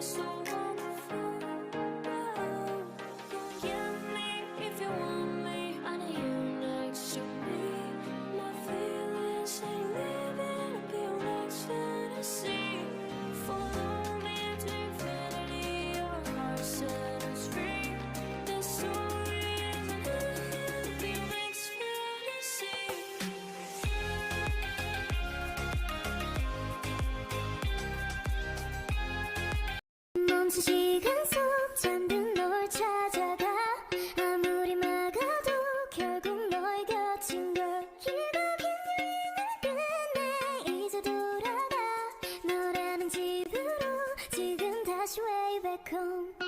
so wonderful. Get me if you want me. I need you next to me. My feelings ain't living up your next fantasy. Follow me to infinity. Your heart set us free. The story isn't living up your next fantasy. 멈춘 시간 속 잠든 널 찾아가 아무리 막아도 결국 너의 곁인 걸 길고 긴 여행을 끝내 이제 돌아가 너라는 집으로 지금 다시 way back home.